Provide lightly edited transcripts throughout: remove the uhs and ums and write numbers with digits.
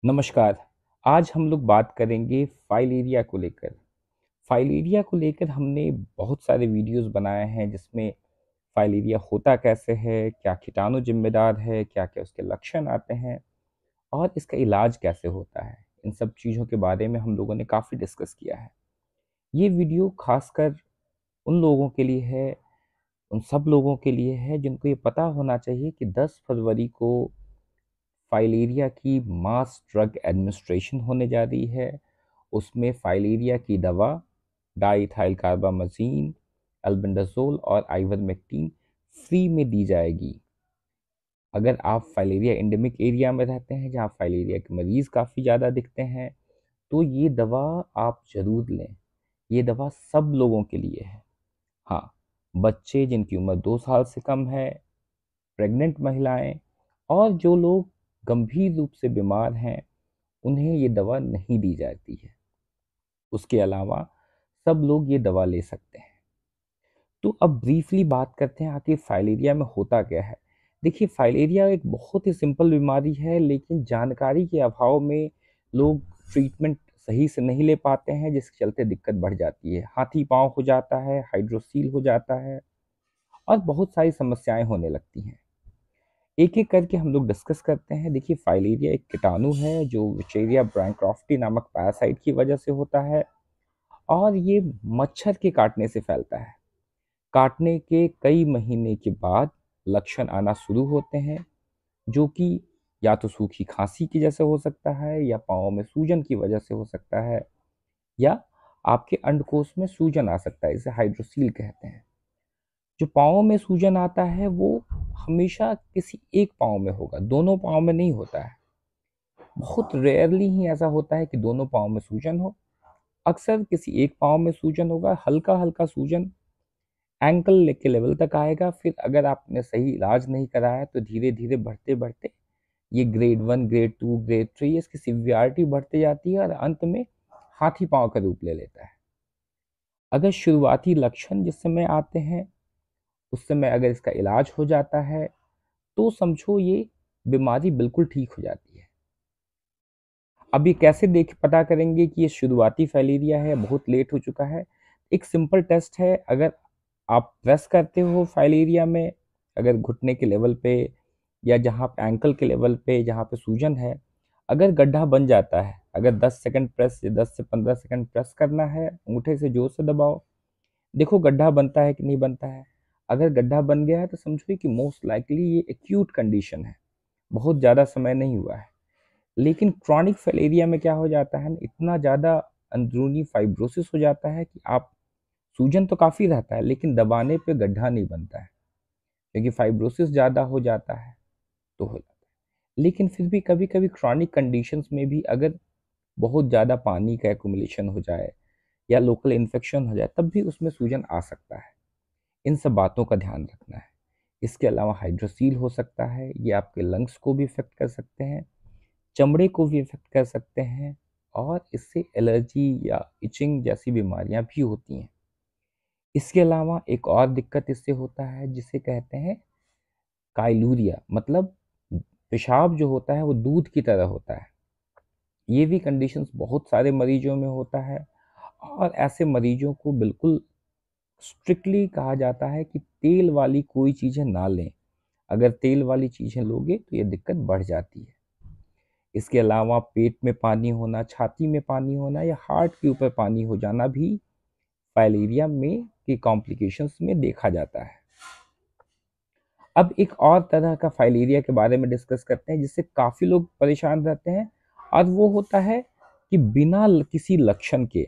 नमस्कार। आज हम लोग बात करेंगे फाइलेरिया को लेकर। फाइलेरिया को लेकर हमने बहुत सारे वीडियोस बनाए हैं जिसमें फाइलेरिया होता कैसे है, क्या कीटाणु जिम्मेदार है, क्या-क्या उसके लक्षण आते हैं और इसका इलाज कैसे होता है। इन सब चीज़ों के बारे में हम लोगों ने काफ़ी डिस्कस किया है। ये वीडियो खासकर उन लोगों के लिए है, उन सब लोगों के लिए है जिनको ये पता होना चाहिए कि 10 फरवरी को फाइलेरिया की मास ड्रग एडमिनिस्ट्रेशन होने जा रही है। उसमें फाइलेरिया की दवा डाइथाइल कार्बामेज़ीन, अल्बेंडाज़ोल और आइवरमेक्टिन फ्री में दी जाएगी। अगर आप फाइलेरिया एंडेमिक एरिया में रहते हैं जहाँ फाइलेरिया के मरीज़ काफ़ी ज़्यादा दिखते हैं, तो ये दवा आप ज़रूर लें। ये दवा सब लोगों के लिए है। हाँ, बच्चे जिनकी उम्र 2 साल से कम है, प्रेग्नेंट महिलाएँ और जो लोग गंभीर रूप से बीमार हैं, उन्हें ये दवा नहीं दी जाती है। उसके अलावा सब लोग ये दवा ले सकते हैं। तो अब ब्रीफली बात करते हैं आखिर फाइलेरिया में होता क्या है। देखिए, फाइलेरिया एक बहुत ही सिंपल बीमारी है, लेकिन जानकारी के अभाव में लोग ट्रीटमेंट सही से नहीं ले पाते हैं, जिसके चलते दिक्कत बढ़ जाती है। हाथी पाँव हो जाता है, हाइड्रोसील हो जाता है और बहुत सारी समस्याएं होने लगती हैं। एक एक करके हम लोग डिस्कस करते हैं। देखिए, फाइलेरिया एक कीटाणु है जो विचेरिया ब्रैंक्राफ्टी नामक पैरासाइट की वजह से होता है और ये मच्छर के काटने से फैलता है। काटने के कई महीने के बाद लक्षण आना शुरू होते हैं, जो कि या तो सूखी खांसी की जैसे हो सकता है, या पाँव में सूजन की वजह से हो सकता है, या आपके अंडकोश में सूजन आ सकता है, इसे हाइड्रोसील कहते हैं। जो पाँव में सूजन आता है वो हमेशा किसी एक पाँव में होगा, दोनों पाँव में नहीं होता है। बहुत रेयरली ही ऐसा होता है कि दोनों पाँव में सूजन हो। अक्सर किसी एक पाँव में सूजन होगा, हल्का हल्का सूजन एंकल के लेवल तक आएगा। फिर अगर आपने सही इलाज नहीं कराया तो धीरे धीरे बढ़ते बढ़ते ये ग्रेड 1, ग्रेड 2, ग्रेड 3 इसकी सिवियरिटी बढ़ती जाती है और अंत में हाथी पाँव का रूप ले लेता है। अगर शुरुआती लक्षण जिस समय आते हैं उस समय अगर इसका इलाज हो जाता है तो समझो ये बीमारी बिल्कुल ठीक हो जाती है। अब ये कैसे देख पता करेंगे कि ये शुरुआती फाइलेरिया है, बहुत लेट हो चुका है। एक सिंपल टेस्ट है। अगर आप प्रेस करते हो फाइलेरिया में, अगर घुटने के लेवल पे या जहाँ एंकल के लेवल पे जहाँ पे सूजन है, अगर गड्ढा बन जाता है, अगर 10 सेकंड प्रेस या 10 से 15 सेकंड प्रेस करना है, अंगूठे से जोर से दबाओ, देखो गड्ढा बनता है कि नहीं बनता है। अगर गड्ढा बन गया है तो समझो कि मोस्ट लाइकली ये एक्यूट कंडीशन है, बहुत ज़्यादा समय नहीं हुआ है। लेकिन क्रॉनिक फाइलेरिया में क्या हो जाता है, इतना ज़्यादा अंदरूनी फाइब्रोसिस हो जाता है कि आप सूजन तो काफ़ी रहता है लेकिन दबाने पे गड्ढा नहीं बनता है, क्योंकि फाइब्रोसिस ज़्यादा हो जाता है तो हो जाता है। लेकिन फिर भी कभी कभी क्रॉनिक कंडीशंस में भी अगर बहुत ज़्यादा पानी का एक्युमुलेशन हो जाए या लोकल इन्फेक्शन हो जाए, तब भी उसमें सूजन आ सकता है। इन सब बातों का ध्यान रखना है। इसके अलावा हाइड्रोसील हो सकता है, ये आपके लंग्स को भी इफेक्ट कर सकते हैं, चमड़े को भी इफेक्ट कर सकते हैं और इससे एलर्जी या इचिंग जैसी बीमारियां भी होती हैं। इसके अलावा एक और दिक्कत इससे होता है जिसे कहते हैं काइलूरिया, मतलब पेशाब जो होता है वो दूध की तरह होता है। ये भी कंडीशंस बहुत सारे मरीजों में होता है और ऐसे मरीजों को बिल्कुल स्ट्रिक्टली कहा जाता है कि तेल वाली कोई चीज़ें ना लें। अगर तेल वाली चीज़ें लोगे तो ये दिक्कत बढ़ जाती है। इसके अलावा पेट में पानी होना, छाती में पानी होना या हार्ट के ऊपर पानी हो जाना भी फाइलेरिया में की कॉम्प्लिकेशंस में देखा जाता है। अब एक और तरह का फाइलेरिया के बारे में डिस्कस करते हैं जिससे काफ़ी लोग परेशान रहते हैं, और वो होता है कि बिना किसी लक्षण के,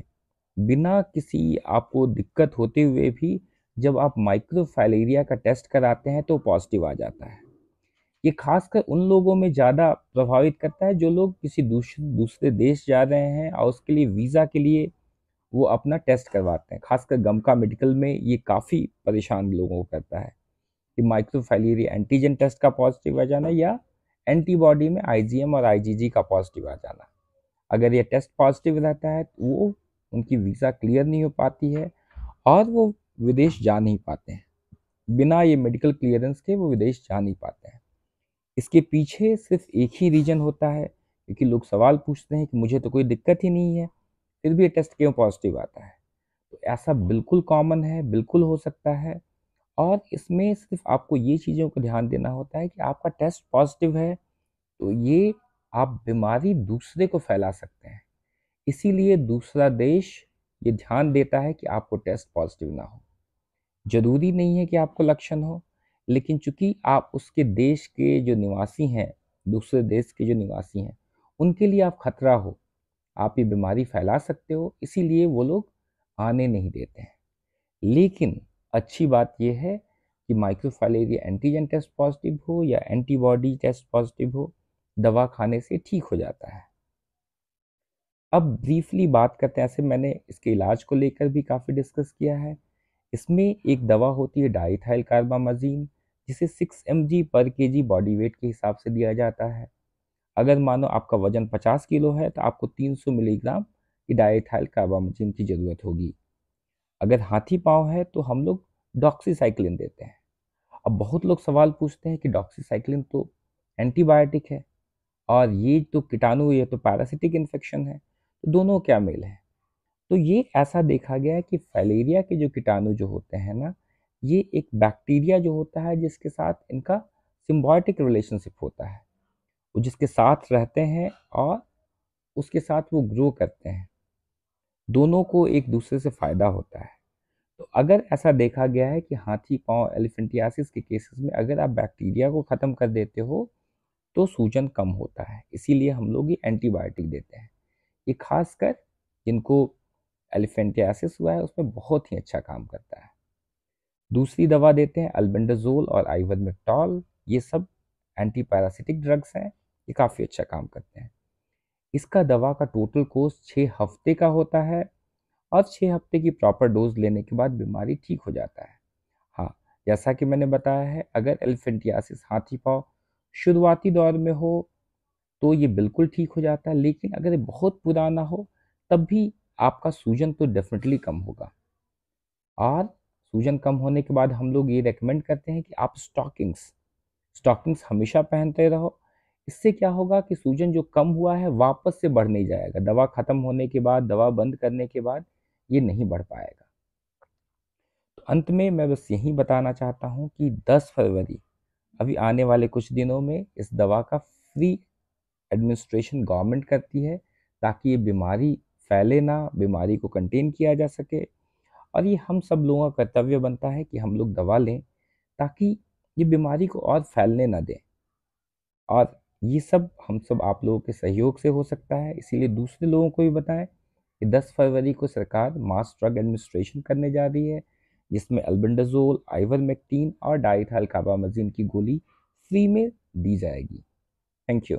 बिना किसी आपको दिक्कत होते हुए भी जब आप माइक्रोफाइलेरिया का टेस्ट कराते हैं तो पॉजिटिव आ जाता है। ये खासकर उन लोगों में ज़्यादा प्रभावित करता है जो लोग किसी दूसरे देश जा रहे हैं और उसके लिए वीज़ा के लिए वो अपना टेस्ट करवाते हैं। खासकर गमका मेडिकल में ये काफ़ी परेशान लोगों को करता है कि माइक्रोफाइलेरिया एंटीजन टेस्ट का पॉजिटिव आ जाना या एंटीबॉडी में आईजीएम और आईजीजी का पॉजिटिव आ जाना। अगर ये टेस्ट पॉजिटिव रहता है तो वो उनकी वीज़ा क्लियर नहीं हो पाती है और वो विदेश जा नहीं पाते हैं। बिना ये मेडिकल क्लियरेंस के वो विदेश जा नहीं पाते हैं। इसके पीछे सिर्फ एक ही रीजन होता है क्योंकि लोग सवाल पूछते हैं कि मुझे तो कोई दिक्कत ही नहीं है, फिर भी ये टेस्ट क्यों पॉजिटिव आता है। तो ऐसा बिल्कुल कॉमन है, बिल्कुल हो सकता है। और इसमें सिर्फ आपको ये चीज़ों को ध्यान देना होता है कि आपका टेस्ट पॉजिटिव है तो ये आप बीमारी दूसरे को फैला सकते हैं। इसीलिए दूसरा देश ये ध्यान देता है कि आपको टेस्ट पॉजिटिव ना हो। ज़रूरी नहीं है कि आपको लक्षण हो, लेकिन चूंकि आप उसके देश के जो निवासी हैं, दूसरे देश के जो निवासी हैं, उनके लिए आप खतरा हो, आप ये बीमारी फैला सकते हो, इसीलिए वो लोग आने नहीं देते हैं। लेकिन अच्छी बात यह है कि माइक्रोफाइलेरिया एंटीजन टेस्ट पॉजिटिव हो या एंटीबॉडी टेस्ट पॉजिटिव हो, दवा खाने से ठीक हो जाता है। अब ब्रीफली बात करते हैं, ऐसे मैंने इसके इलाज को लेकर भी काफ़ी डिस्कस किया है। इसमें एक दवा होती है डाइथाइल कार्बामाजिन, जिसे 6 mg पर केजी बॉडी वेट के हिसाब से दिया जाता है। अगर मानो आपका वजन 50 किलो है तो आपको 300 मिलीग्राम की डाइथाइल कार्बामाजिन की ज़रूरत होगी। अगर हाथी पाँव है तो हम लोग डॉक्सीसाइक्लिन देते हैं। अब बहुत लोग सवाल पूछते हैं कि डॉक्सीसाइक्लिन तो एंटीबायोटिक है और ये तो कीटाणु, ये तो पैरासिटिक इन्फेक्शन है, तो दोनों क्या मेल है। तो ये ऐसा देखा गया है कि फाइलेरिया के जो कीटाणु जो होते हैं ना, ये एक बैक्टीरिया जो होता है जिसके साथ इनका सिम्बायोटिक रिलेशनशिप होता है, वो जिसके साथ रहते हैं और उसके साथ वो ग्रो करते हैं, दोनों को एक दूसरे से फायदा होता है। तो अगर ऐसा देखा गया है कि हाथी पाँव एलिफेंटियासिस के केसेस में अगर आप बैक्टीरिया को ख़त्म कर देते हो तो सूजन कम होता है, इसीलिए हम लोग ये एंटीबायोटिक देते हैं। ये खासकर जिनको एलिफेंटियासिस हुआ है उसमें बहुत ही अच्छा काम करता है। दूसरी दवा देते हैं अल्बेंडाजोल और आइवरमेक्टॉल, ये सब एंटी पैरासिटिक ड्रग्स हैं, ये काफ़ी अच्छा काम करते हैं। इसका दवा का टोटल कोर्स 6 हफ्ते का होता है और 6 हफ्ते की प्रॉपर डोज लेने के बाद बीमारी ठीक हो जाता है। हाँ, जैसा कि मैंने बताया है, अगर एलिफेंटियासिस हाथी पाँव शुरुआती दौर में हो तो ये बिल्कुल ठीक हो जाता है, लेकिन अगर ये बहुत पुराना हो तब भी आपका सूजन तो डेफिनेटली कम होगा। और सूजन कम होने के बाद हम लोग ये रेकमेंड करते हैं कि आप स्टॉकिंग्स स्टॉकिंग्स हमेशा पहनते रहो। इससे क्या होगा कि सूजन जो कम हुआ है वापस से बढ़ नहीं जाएगा, दवा खत्म होने के बाद, दवा बंद करने के बाद ये नहीं बढ़ पाएगा। तो अंत में मैं बस यही बताना चाहता हूँ कि 10 फरवरी अभी आने वाले कुछ दिनों में इस दवा का फ्री एडमिनिस्ट्रेशन गवर्नमेंट करती है, ताकि ये बीमारी फैले ना, बीमारी को कंटेन किया जा सके। और ये हम सब लोगों का कर्तव्य बनता है कि हम लोग दवा लें ताकि ये बीमारी को और फैलने ना दें। और ये सब हम सब आप लोगों के सहयोग से हो सकता है, इसीलिए दूसरे लोगों को भी बताएं कि 10 फरवरी को सरकार मास ड्रग एडमिनिस्ट्रेशन करने जा रही है, जिसमें अल्बेंडाजोल, आइवरमेक्टिन और डाइथाइल कार्बामाजिन की गोली फ्री में दी जाएगी। Thank you.